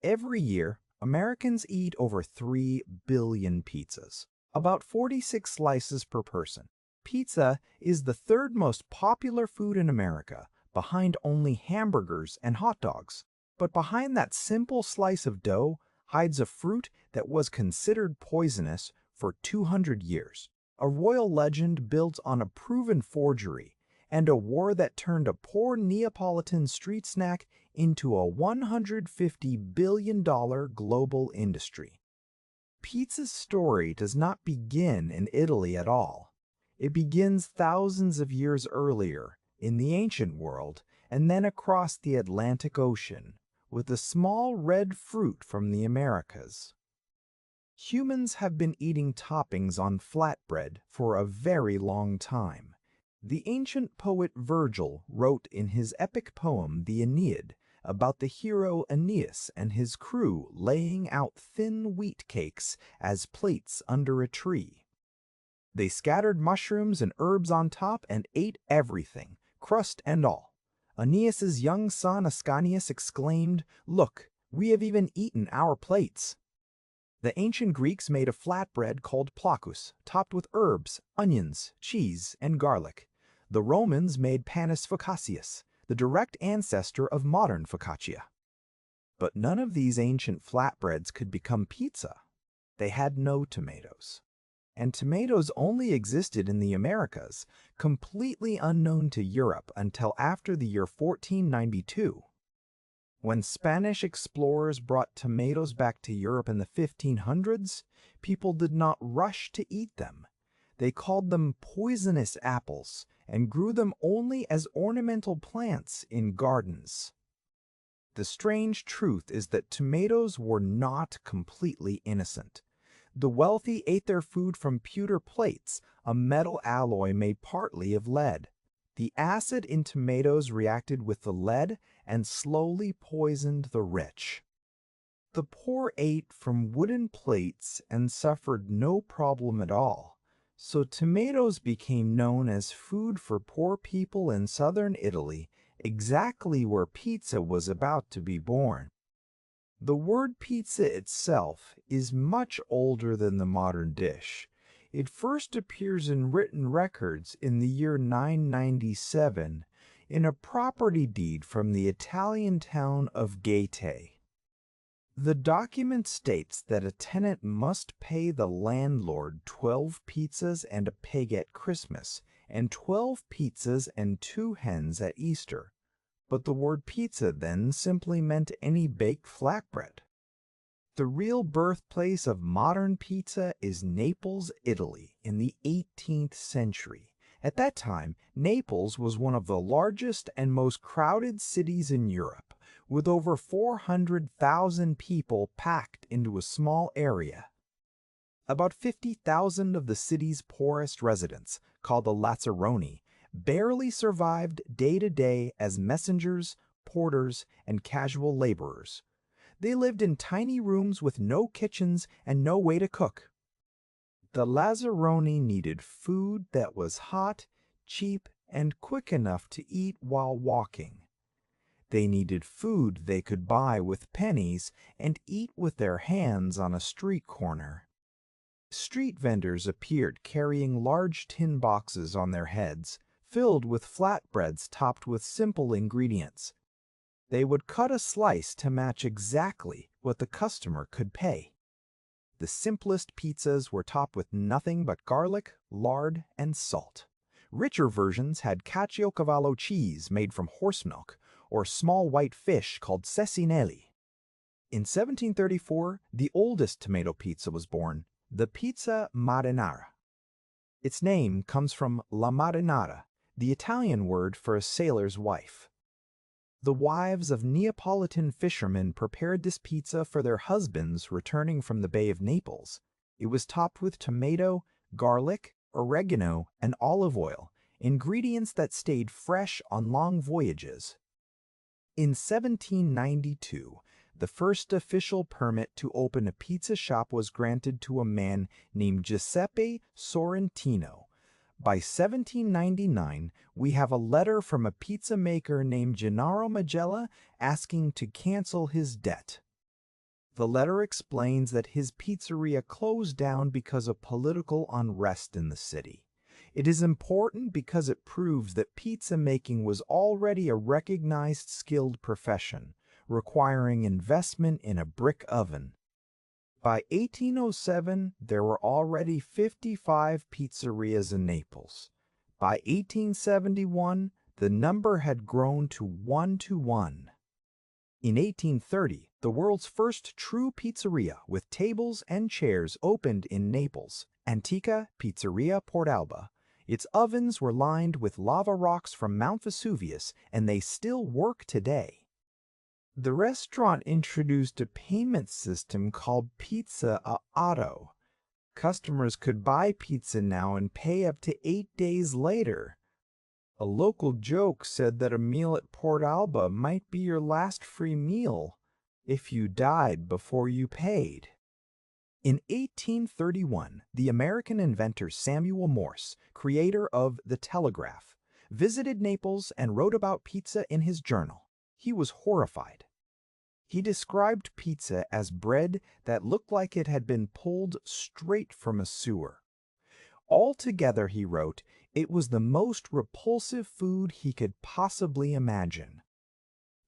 Every year, Americans eat over 3 billion pizzas, about 46 slices per person. Pizza is the third most popular food in America, behind only hamburgers and hot dogs. But behind that simple slice of dough hides a fruit that was considered poisonous for 200 years, a royal legend built on a proven forgery, and a war that turned a poor Neapolitan street snack into a $150 billion global industry. Pizza's story does not begin in Italy at all. It begins thousands of years earlier, in the ancient world, and then across the Atlantic Ocean, with a small red fruit from the Americas. Humans have been eating toppings on flatbread for a very long time. The ancient poet Virgil wrote in his epic poem the Aeneid about the hero Aeneas and his crew laying out thin wheat cakes as plates under a tree. They scattered mushrooms and herbs on top and ate everything, crust and all. Aeneas's young son Ascanius exclaimed, "Look, we have even eaten our plates." The ancient Greeks made a flatbread called plakous, topped with herbs, onions, cheese, and garlic. The Romans made panis focaccius, the direct ancestor of modern focaccia. But none of these ancient flatbreads could become pizza. They had no tomatoes. And tomatoes only existed in the Americas, completely unknown to Europe until after the year 1492. When Spanish explorers brought tomatoes back to Europe in the 1500s, people did not rush to eat them. They called them poisonous apples and grew them only as ornamental plants in gardens. The strange truth is that tomatoes were not completely innocent. The wealthy ate their food from pewter plates, a metal alloy made partly of lead. The acid in tomatoes reacted with the lead and slowly poisoned the rich. The poor ate from wooden plates and suffered no problem at all. So tomatoes became known as food for poor people in southern Italy, exactly where pizza was about to be born. The word pizza itself is much older than the modern dish. It first appears in written records in the year 997 in a property deed from the Italian town of Gaeta. The document states that a tenant must pay the landlord 12 pizzas and a pig at Christmas, and 12 pizzas and 2 hens at Easter. But the word pizza then simply meant any baked flatbread. The real birthplace of modern pizza is Naples, Italy, in the 18th century. At that time, Naples was one of the largest and most crowded cities in Europe, with over 400,000 people packed into a small area. About 50,000 of the city's poorest residents, called the Lazzaroni, barely survived day to day as messengers, porters, and casual laborers. They lived in tiny rooms with no kitchens and no way to cook. The Lazzaroni needed food that was hot, cheap, and quick enough to eat while walking. They needed food they could buy with pennies and eat with their hands on a street corner. Street vendors appeared carrying large tin boxes on their heads, filled with flatbreads topped with simple ingredients. They would cut a slice to match exactly what the customer could pay. The simplest pizzas were topped with nothing but garlic, lard, and salt. Richer versions had caciocavallo cheese made from horse milk, or small white fish called ceccinelli. In 1734, the oldest tomato pizza was born, the pizza marinara. Its name comes from la marinara, the Italian word for a sailor's wife. The wives of Neapolitan fishermen prepared this pizza for their husbands returning from the Bay of Naples. It was topped with tomato, garlic, oregano, and olive oil, ingredients that stayed fresh on long voyages. In 1792, the first official permit to open a pizza shop was granted to a man named Giuseppe Sorrentino. By 1799, we have a letter from a pizza maker named Gennaro Magella asking to cancel his debt. The letter explains that his pizzeria closed down because of political unrest in the city. It is important because it proves that pizza making was already a recognized skilled profession, requiring investment in a brick oven. By 1807, there were already 55 pizzerias in Naples. By 1871, the number had grown to 1 to 1. In 1830, the world's first true pizzeria with tables and chairs opened in Naples, Antica Pizzeria Portalba. Its ovens were lined with lava rocks from Mount Vesuvius, and they still work today. The restaurant introduced a payment system called Pizza a Auto. Customers could buy pizza now and pay up to 8 days later. A local joke said that a meal at Port Alba might be your last free meal if you died before you paid. In 1831, the American inventor Samuel Morse, creator of the telegraph, visited Naples and wrote about pizza in his journal. He was horrified. He described pizza as bread that looked like it had been pulled straight from a sewer. Altogether, he wrote, it was the most repulsive food he could possibly imagine.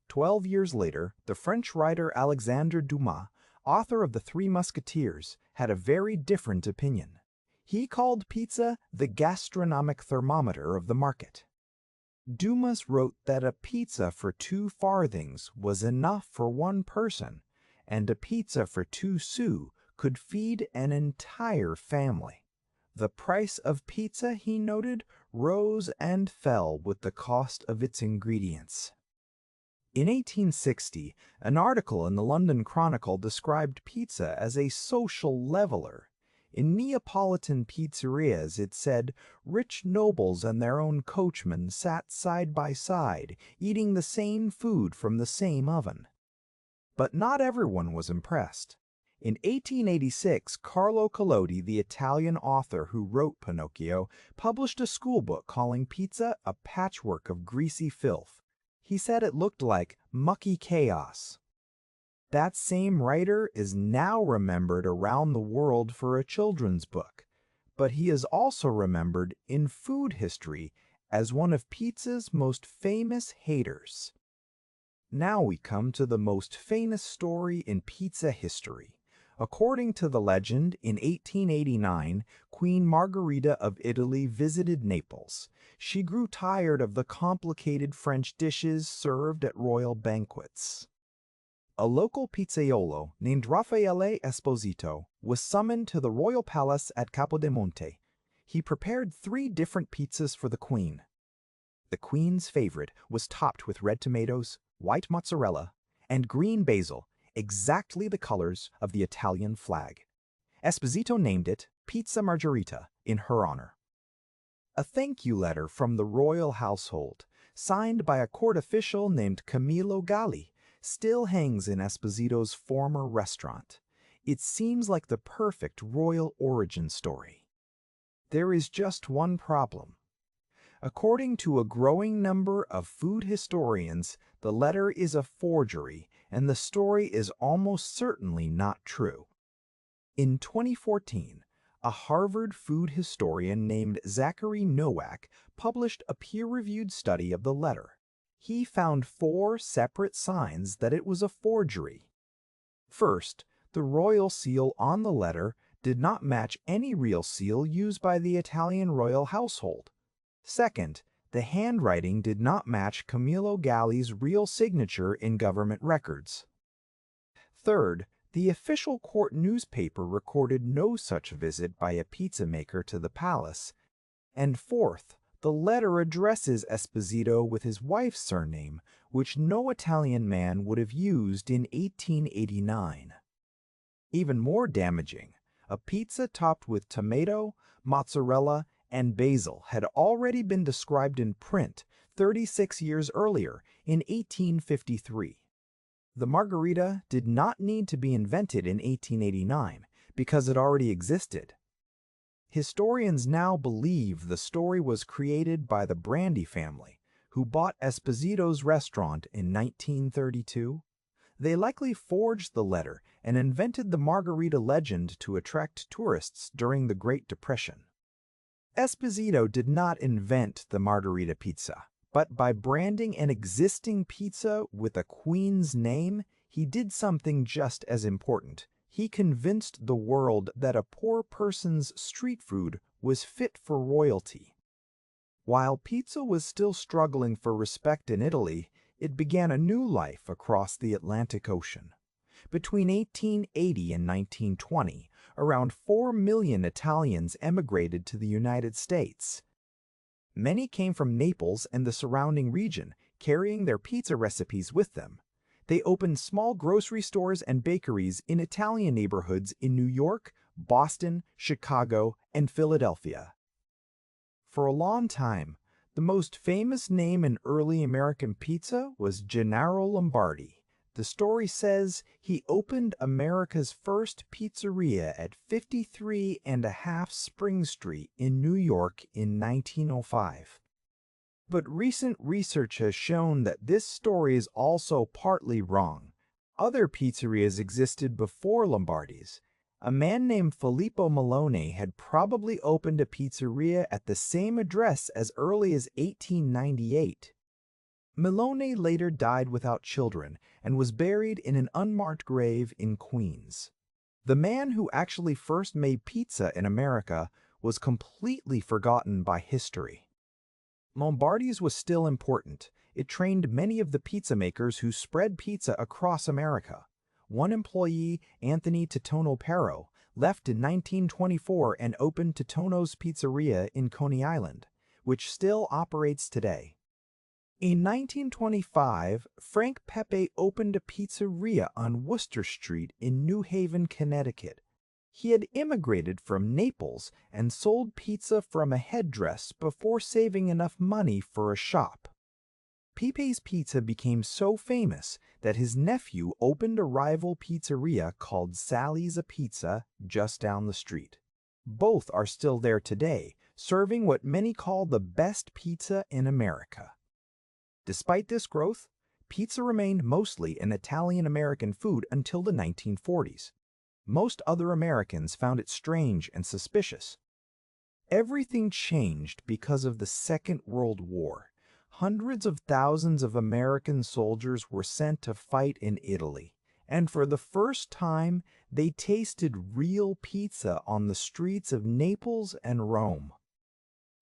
12 years later, the French writer Alexandre Dumas, author of The Three Musketeers, had a very different opinion. He called pizza the gastronomic thermometer of the market. Dumas wrote that a pizza for 2 farthings was enough for one person, and a pizza for 2 sous could feed an entire family. The price of pizza, he noted, rose and fell with the cost of its ingredients. In 1860, an article in the London Chronicle described pizza as a social leveler. In Neapolitan pizzerias, it said, rich nobles and their own coachmen sat side by side, eating the same food from the same oven. But not everyone was impressed. In 1886, Carlo Collodi, the Italian author who wrote Pinocchio, published a schoolbook calling pizza a patchwork of greasy filth. He said it looked like mucky chaos. That same writer is now remembered around the world for a children's book, but he is also remembered in food history as one of pizza's most famous haters. Now we come to the most famous story in pizza history. According to the legend, in 1889, Queen Margherita of Italy visited Naples. She grew tired of the complicated French dishes served at royal banquets. A local pizzaiolo named Raffaele Esposito was summoned to the royal palace at Capodimonte. He prepared 3 different pizzas for the queen. The queen's favorite was topped with red tomatoes, white mozzarella, and green basil, exactly the colors of the Italian flag. Esposito named it Pizza Margherita in her honor. A thank you letter from the royal household, signed by a court official named Camillo Galli, still hangs in Esposito's former restaurant. It seems like the perfect royal origin story. There is just one problem. According to a growing number of food historians, the letter is a forgery, and the story is almost certainly not true. In 2014, a Harvard food historian named Zachary Nowak published a peer-reviewed study of the letter. He found 4 separate signs that it was a forgery. First, the royal seal on the letter did not match any real seal used by the Italian royal household. Second, the handwriting did not match Camillo Galli's real signature in government records. Third, the official court newspaper recorded no such visit by a pizza maker to the palace. And fourth, the letter addresses Esposito with his wife's surname, which no Italian man would have used in 1889. Even more damaging, a pizza topped with tomato, mozzarella, and basil had already been described in print 36 years earlier, in 1853. The margherita did not need to be invented in 1889 because it already existed. Historians now believe the story was created by the Brandy family, who bought Esposito's restaurant in 1932. They likely forged the letter and invented the margarita legend to attract tourists during the Great Depression. Esposito did not invent the margarita pizza, but by branding an existing pizza with a queen's name, he did something just as important. He convinced the world that a poor person's street food was fit for royalty. While pizza was still struggling for respect in Italy, it began a new life across the Atlantic Ocean. Between 1880 and 1920, around 4 million Italians emigrated to the United States. Many came from Naples and the surrounding region, carrying their pizza recipes with them. They opened small grocery stores and bakeries in Italian neighborhoods in New York, Boston, Chicago, and Philadelphia. For a long time, the most famous name in early American pizza was Gennaro Lombardi. The story says he opened America's first pizzeria at 53½ Spring Street in New York in 1905. But recent research has shown that this story is also partly wrong. Other pizzerias existed before Lombardi's. A man named Filippo Malone had probably opened a pizzeria at the same address as early as 1898. Malone later died without children and was buried in an unmarked grave in Queens. The man who actually first made pizza in America was completely forgotten by history. Lombardi's was still important. It trained many of the pizza makers who spread pizza across America. One employee, Anthony Titono Pero, left in 1924 and opened Titono's Pizzeria in Coney Island, which still operates today. In 1925, Frank Pepe opened a pizzeria on Worcester Street in New Haven, Connecticut. He had immigrated from Naples and sold pizza from a headdress before saving enough money for a shop. Pepe's Pizza became so famous that his nephew opened a rival pizzeria called Sally's a Pizza just down the street. Both are still there today, serving what many call the best pizza in America. Despite this growth, pizza remained mostly an Italian-American food until the 1940s. Most other Americans found it strange and suspicious. Everything changed because of the Second World War. Hundreds of thousands of American soldiers were sent to fight in Italy, and for the first time, they tasted real pizza on the streets of Naples and Rome.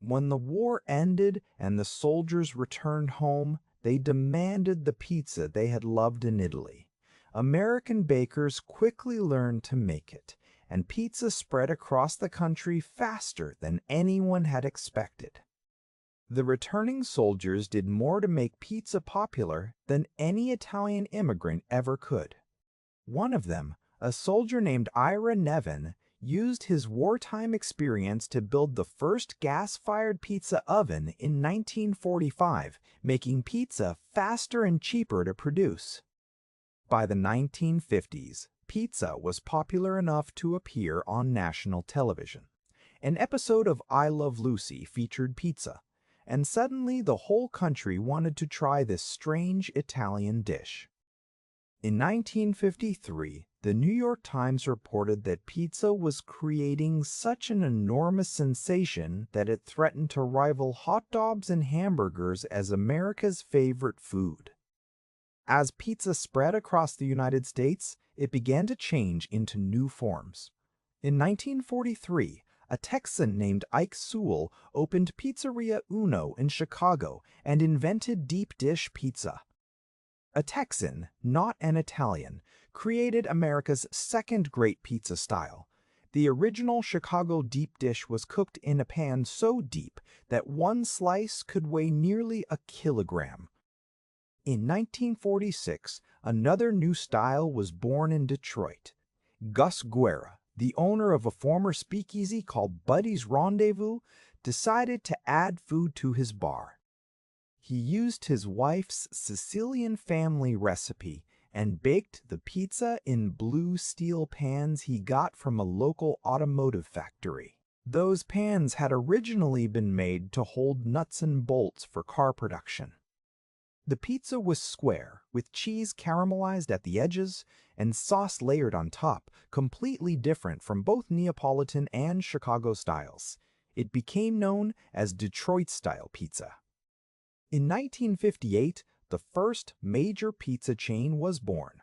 When the war ended and the soldiers returned home, they demanded the pizza they had loved in Italy. American bakers quickly learned to make it, and pizza spread across the country faster than anyone had expected. The returning soldiers did more to make pizza popular than any Italian immigrant ever could. One of them, a soldier named Ira Nevin, used his wartime experience to build the first gas-fired pizza oven in 1945, making pizza faster and cheaper to produce. By the 1950s, pizza was popular enough to appear on national television. An episode of I Love Lucy featured pizza, and suddenly the whole country wanted to try this strange Italian dish. In 1953, the New York Times reported that pizza was creating such an enormous sensation that it threatened to rival hot dogs and hamburgers as America's favorite food. As pizza spread across the United States, it began to change into new forms. In 1943, a Texan named Ike Sewell opened Pizzeria Uno in Chicago and invented deep dish pizza. A Texan, not an Italian, created America's second great pizza style. The original Chicago deep dish was cooked in a pan so deep that one slice could weigh nearly a kilogram. In 1946, another new style was born in Detroit. Gus Guerra, the owner of a former speakeasy called Buddy's Rendezvous, decided to add food to his bar. He used his wife's Sicilian family recipe and baked the pizza in blue steel pans he got from a local automotive factory. Those pans had originally been made to hold nuts and bolts for car production. The pizza was square, with cheese caramelized at the edges and sauce layered on top, completely different from both Neapolitan and Chicago styles. It became known as Detroit-style pizza. In 1958, the first major pizza chain was born.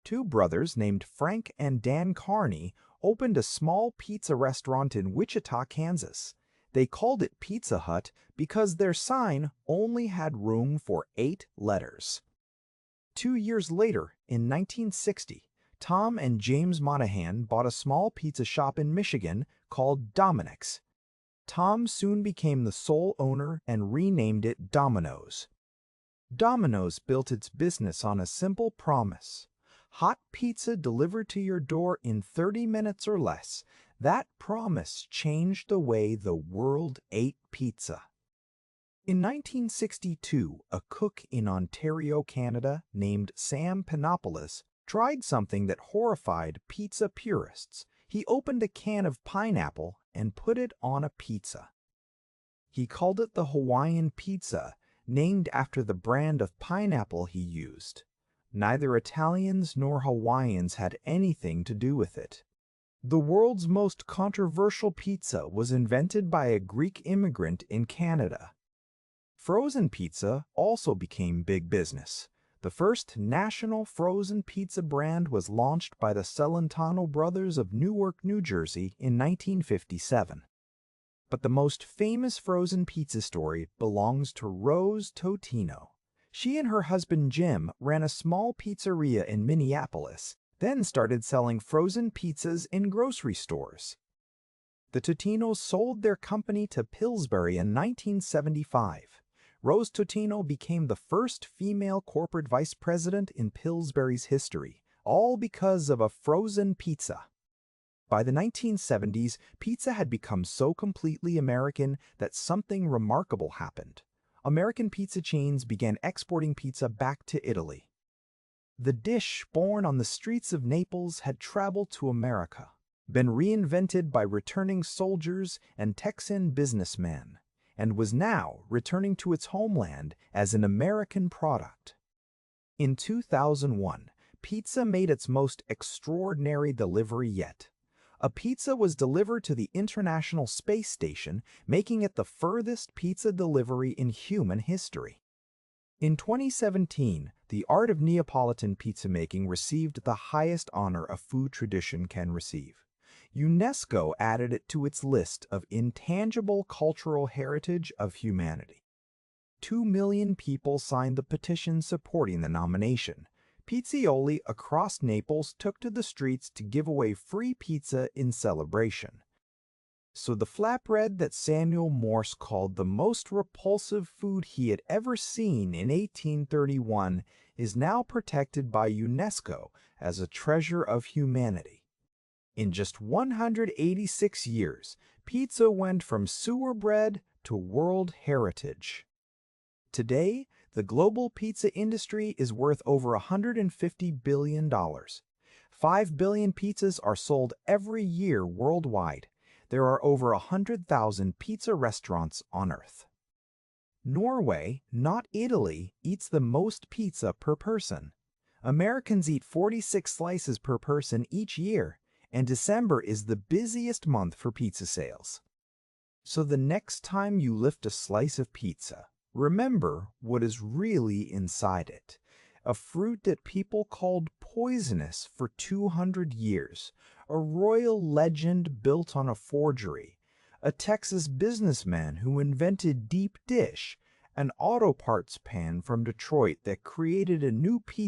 Two brothers named Frank and Dan Carney opened a small pizza restaurant in Wichita, Kansas. They called it Pizza Hut because their sign only had room for 8 letters. 2 years later, in 1960, Tom and James Monahan bought a small pizza shop in Michigan called Dominic's. Tom soon became the sole owner and renamed it Domino's. Domino's built its business on a simple promise: hot pizza delivered to your door in 30 minutes or less. That promise changed the way the world ate pizza. In 1962, a cook in Ontario, Canada, named Sam Panopoulos tried something that horrified pizza purists. He opened a can of pineapple and put it on a pizza. He called it the Hawaiian pizza, named after the brand of pineapple he used. Neither Italians nor Hawaiians had anything to do with it. The world's most controversial pizza was invented by a Greek immigrant in Canada. Frozen pizza also became big business. The first national frozen pizza brand was launched by the Celentano brothers of Newark, New Jersey in 1957. But the most famous frozen pizza story belongs to Rose Totino. She and her husband Jim ran a small pizzeria in Minneapolis, then started selling frozen pizzas in grocery stores. The Totinos sold their company to Pillsbury in 1975. Rose Totino became the first female corporate vice president in Pillsbury's history, all because of a frozen pizza. By the 1970s, pizza had become so completely American that something remarkable happened. American pizza chains began exporting pizza back to Italy. The dish born on the streets of Naples had traveled to America, been reinvented by returning soldiers and Texan businessmen, and was now returning to its homeland as an American product. In 2001, pizza made its most extraordinary delivery yet. A pizza was delivered to the International Space Station, making it the furthest pizza delivery in human history. In 2017, the art of Neapolitan pizza making received the highest honor a food tradition can receive. UNESCO added it to its list of intangible cultural heritage of humanity. 2 million people signed the petition supporting the nomination. Pizzaioli across Naples took to the streets to give away free pizza in celebration. So the flatbread that Samuel Morse called the most repulsive food he had ever seen in 1831 is now protected by UNESCO as a treasure of humanity. In just 186 years, pizza went from sewer bread to world heritage. Today, the global pizza industry is worth over $150 billion. 5 billion pizzas are sold every year worldwide. There are over 100,000 pizza restaurants on Earth. Norway, not Italy, eats the most pizza per person. Americans eat 46 slices per person each year, and December is the busiest month for pizza sales. So the next time you lift a slice of pizza, remember what is really inside it. A fruit that people called poisonous for 200 years, a royal legend built on a forgery, a Texas businessman who invented deep dish, an auto parts pan from Detroit that created a new pizza